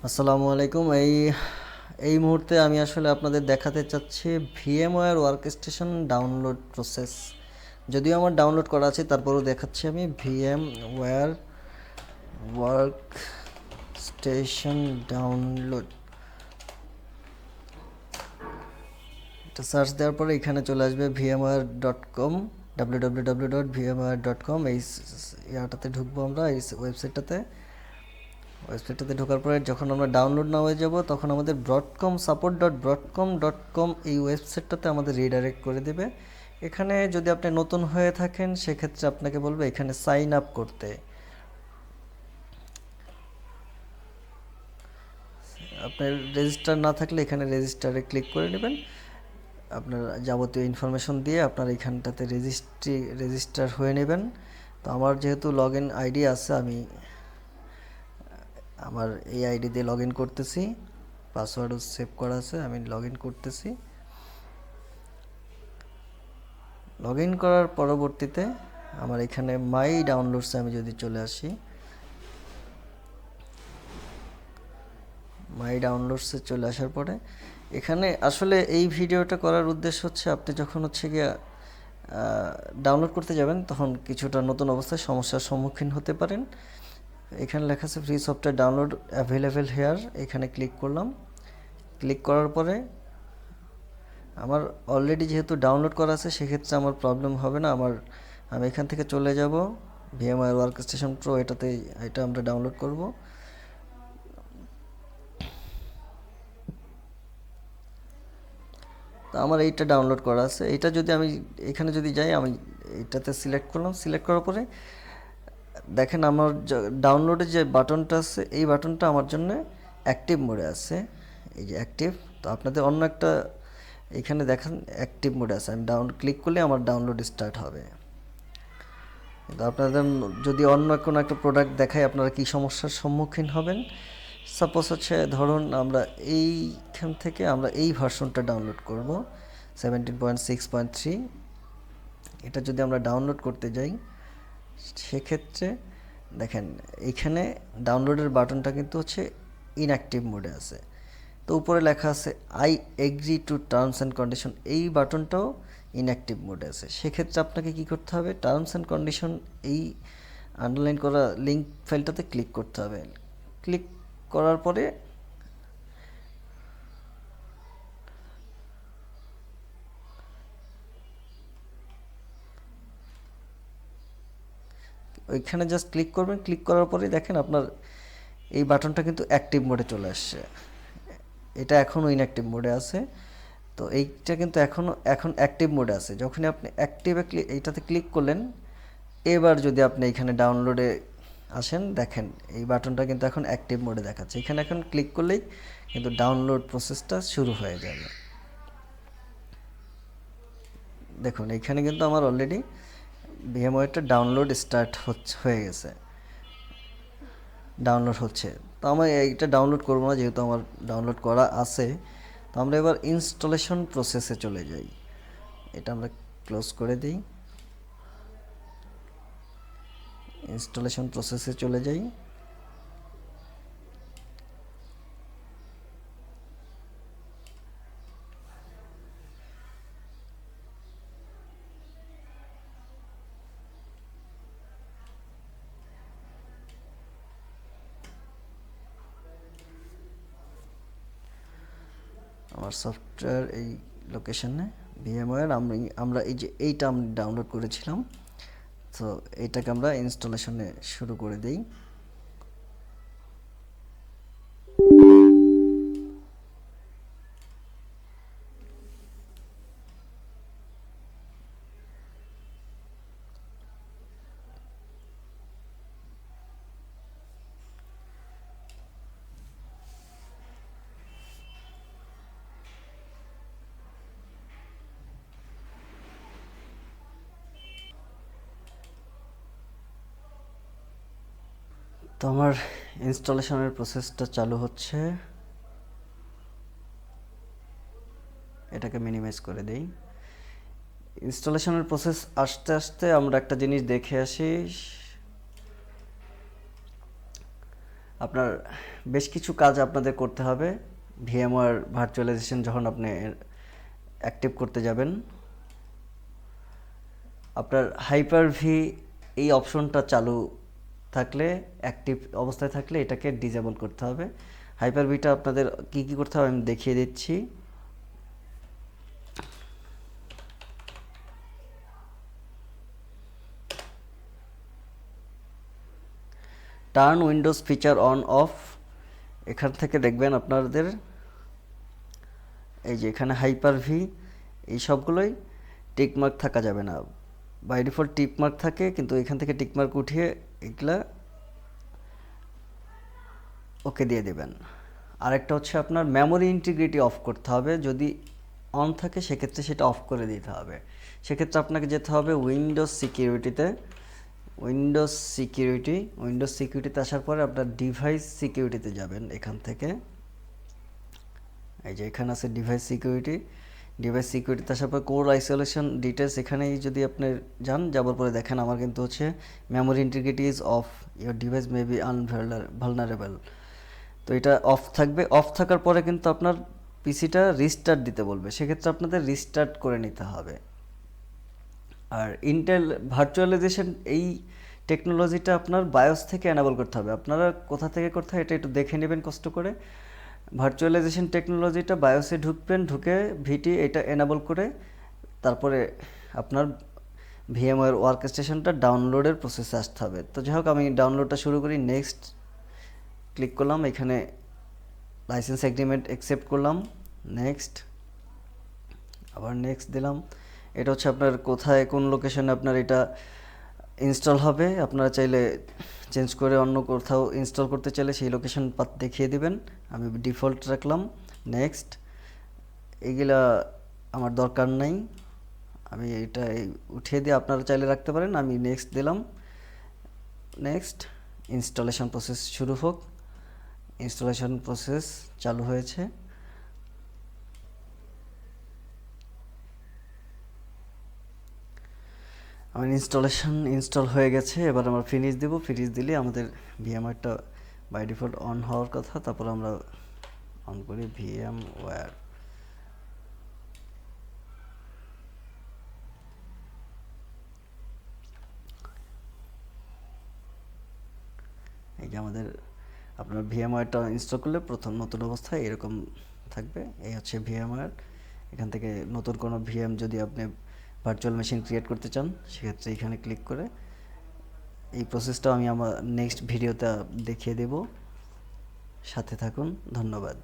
আসসালামু আলাইকুম। এই মুহূর্তে আমি আসলে আপনাদের দেখাতে চাচ্ছি ভিএমওয়্যার ওয়ার্কস্টেশন ডাউনলোড প্রসেস। যদিও আমার ডাউনলোড করা আছে, তারপরেও দেখাচ্ছি আমি ভিএমওয়্যার ওয়ার্কস্টেশন ডাউনলোড। এটা সার্চ দেওয়ার পরে এখানে চলে আসবে vmware.com, www.vmware.com। এই ইয়াটাতে ঢুকবো আমরা, এই ওয়েবসাইটটাতে ঢোকার পরে যখন আমরা ডাউনলোড না হয়ে যাব, তখন আমাদের support.broadcom.com এই ওয়েবসাইটটাতে আমাদের রিডাইরেক্ট করে দেবে। এখানে যদি আপনি নতুন হয়ে থাকেন, সেক্ষেত্রে আপনাকে বলবে এখানে সাইন আপ করতে। আপনার রেজিস্টার না থাকলে এখানে রেজিস্টারে ক্লিক করে নেবেন। আপনার যাবতীয় ইনফরমেশন দিয়ে আপনার এখানটাতে রেজিস্টার হয়ে নেবেন। তো আমার যেহেতু লগ ইন আইডি আছে, আমি আমার এই আইডি দিয়ে লগ ইন করতেছি, পাসওয়ার্ডও সেভ করা আছে, আমি লগ ইন করতেছি। লগ ইন করার পরবর্তীতে আমার এখানে মাই ডাউনলোডসে আমি যদি চলে আসি, মাই ডাউনলোডসে চলে আসার পরে এখানে আসলে এই ভিডিওটা করার উদ্দেশ্য হচ্ছে, আপনি যখন হচ্ছে গিয়ে ডাউনলোড করতে যাবেন, তখন কিছুটা নতুন অবস্থায় সমস্যার সম্মুখীন হতে পারেন। এখানে লেখা আছে free software download available hair, এখানে ক্লিক করলাম। ক্লিক করার পরে আমার অলরেডি যেহেতু ডাউনলোড করা আছে, সেক্ষেত্রে আমার প্রবলেম হবে না। আমি এখান থেকে চলে যাব ভিএমওয়্যার ওয়ার্কস্টেশন প্রো, এটা আমরা ডাউনলোড করব। তো আমার এইটা ডাউনলোড করা আছে। এটা যদি আমি এখানে যদি যাই, আমি এটাতে সিলেক্ট করলাম। সিলেক্ট করার পরে দেখেন আমার ডাউনলোডের যে বাটনটা আছে, এই বাটনটা আমার জন্য অ্যাক্টিভ মোডে আছে, এই যে অ্যাক্টিভ। তো আপনাদের অন্য একটা এখানে দেখেন অ্যাক্টিভ মোডে আছে, আমি ক্লিক করলে আমার ডাউনলোড স্টার্ট হবে। কিন্তু আপনাদের যদি অন্য কোনো একটা প্রোডাক্ট দেখায়, আপনারা কি সমস্যার সম্মুখীন হবেন। সাপোজ হচ্ছে ধরুন আমরা এইখান থেকে আমরা এই ভার্সনটা ডাউনলোড করব, 17.6.3। এটা যদি আমরা ডাউনলোড করতে যাই, সেক্ষেত্রে দেখেন এইখানে ডাউনলোডের বাটনটা কিন্তু হচ্ছে ইনঅ্যাক্টিভ মোডে আছে। তো উপরে লেখা আছে I agree to terms and condition, এই বাটনটাও ইনঅ্যাক্টিভ মোডে আছে। সেক্ষেত্রে আপনাকে কি করতে হবে, টার্মস অ্যান্ড কন্ডিশন এই আন্ডারলাইন করা লিঙ্ক ফাইলটাতে ক্লিক করতে হবে। ক্লিক করার পরে ওইখানে জাস্ট ক্লিক করবেন। ক্লিক করার পরে দেখেন আপনার এই বাটনটা কিন্তু অ্যাক্টিভ মোডে চলে আসছে। এটা এখনও ইনঅ্যাক্টিভ মোডে আছে। তো এইটা কিন্তু এখন অ্যাক্টিভ মোডে আছে। যখনই আপনি এইটাতে ক্লিক করলেন, এবার যদি আপনি এখানে ডাউনলোডে আসেন, দেখেন এই বাটনটা কিন্তু এখন অ্যাক্টিভ মোডে দেখাচ্ছে। এখানে এখন ক্লিক করলেই কিন্তু ডাউনলোড প্রসেসটা শুরু হয়ে যাবে। দেখুন এখানে কিন্তু আমার অলরেডি ভিএমওয়্যারটা ডাউনলোড স্টার্ট হয়ে গেছে, ডাউনলোড হচ্ছে। তো আমি এইটা ডাউনলোড করবো না, যেহেতু আমার ডাউনলোড করা আছে। তো আমরা এবার ইনস্টলেশন প্রসেসে চলে যাই। এটা আমরা ক্লোজ করে দিই, ইনস্টলেশন প্রসেসে চলে যাই। আমার সফটওয়্যার এই লোকেশনে ভিএমওয়্যার, আমরা এই যে এইটা আমরা ডাউনলোড করেছিলাম, তো এইটাকে আমরা ইনস্টলেশনে শুরু করে দিই। তো আমার ইনস্টলেশনের প্রসেসটা চালু হচ্ছে। এটাকে মিনিমাইজ করে দেই। ইনস্টলেশনের প্রসেস আস্তে আস্তে আমরা একটা জিনিস দেখে আসি। আপনার বেশ কিছু কাজ আপনাদের করতে হবে ভিএমওয়ার ভার্চুয়ালাইজেশন যখন আপনি অ্যাক্টিভ করতে যাবেন। আপনার হাইপার ভি এই অপশনটা চালু থাকলে, অ্যাক্টিভ অবস্থায় থাকলে এটাকে ডিসেবল করতে হবে। হাইপার ভিটা আপনাদের কি কি করতে হবে আমি দেখিয়ে দিচ্ছি। Turn Windows feature on of, এখান থেকে দেখবেন আপনাদের এই যে এখানে হাইপার ভি এই সবগুলোই টিকমার্ক থাকা যাবে না। বাই ডিফল্ট টিকমার্ক থাকে, কিন্তু এখান থেকে টিকমার্ক উঠিয়ে এগুলা ওকে দিয়ে দেবেন। আরেকটা হচ্ছে আপনার মেমোরি ইন্টিগ্রিটি অফ করতে হবে, যদি অন থাকে সেক্ষেত্রে সেটা অফ করে দিতে হবে। সেক্ষেত্রে আপনাকে যেতে হবে উইন্ডোজ সিকিউরিটিতে। উইন্ডোজ সিকিউরিটিতে আসার পরে আপনার ডিভাইস সিকিউরিটিতে যাবেন। এখান থেকে এই যে এখানে আছে ডিভাইস সিকিউরিটিতে আসার পর কোর আইসোলেশন ডিটেলস, এখানেই যদি আপনি যাবার পরে দেখেন আমার কিন্তু হচ্ছে memory integrity is off, your device may be unvulnerable. তো এটা অফ থাকবে। অফ থাকার পরে কিন্তু আপনার পিসিটা রিস্টার্ট দিতে বলবে, সেক্ষেত্রে আপনাদের রিস্টার্ট করে নিতে হবে। আর ইন্টেল ভার্চুয়ালাইজেশন এই টেকনোলজিটা আপনার বায়োস থেকে এনাবল করতে হবে। আপনারা কোথা থেকে করতে হয় এটা একটু দেখে নেবেন কষ্ট করে। ভার্চুয়ালাইজেশন টেকনোলজিটা বায়োসে ঢুকবেন, ঢুকে ভিটি এটা এনাবল করে তারপরে আপনার ভিএমওয়্যার ওয়ার্কস্টেশনটা ডাউনলোডের প্রসেসে আসতে হবে। তো যাই হোক, আমি ডাউনলোডটা শুরু করি। নেক্সট ক্লিক করলাম, এখানে লাইসেন্স এগ্রিমেন্ট অ্যাকসেপ্ট করলাম, নেক্সট, আবার নেক্সট দিলাম। এটা হচ্ছে আপনার কোথায় কোন লোকেশনে আপনার এটা ইনস্টল হবে। আপনারা চাইলে চেঞ্জ করে অন্য কোথাও ইনস্টল করতে চাইলে সেই লোকেশন পাথ দেখিয়ে দিবেন। আমি ডিফল্ট রাখলাম, নেক্সট। এইগুলা আমার দরকার নাই, আমি এটা উঠিয়ে দিয়ে আপনারা চাইলে রাখতে পারেন। আমি নেক্সট দিলাম, নেক্সট। ইনস্টলেশন প্রসেস শুরু হোক। ইনস্টলেশন প্রসেস চালু হয়েছে। আমার ইনস্টল হয়ে গেছে। এবার আমরা ফিনিশ দেব। ফিনিশ দিলে আমাদের ভিএমওয়্যারটা বাই ডিফল্ট অন হওয়ার কথা। তারপর আমরা অন করি ভিএমওয়্যার। এই যে আমাদের আপনার ভিএমওয়্যারটা ইনস্টল করলে প্রথম নতুন অবস্থায় এরকম থাকবে। এই হচ্ছে ভিএমওয়্যার। এখান থেকে নতুন কোনো ভিএম যদি আপনি ভার্চুয়াল মেশিন ক্রিয়েট করতে চান সেক্ষেত্রে এখানে ক্লিক করে এই প্রসেসটা আমি আমার নেক্সট ভিডিওতে দেখিয়ে দেব। সাথে থাকুন, ধন্যবাদ।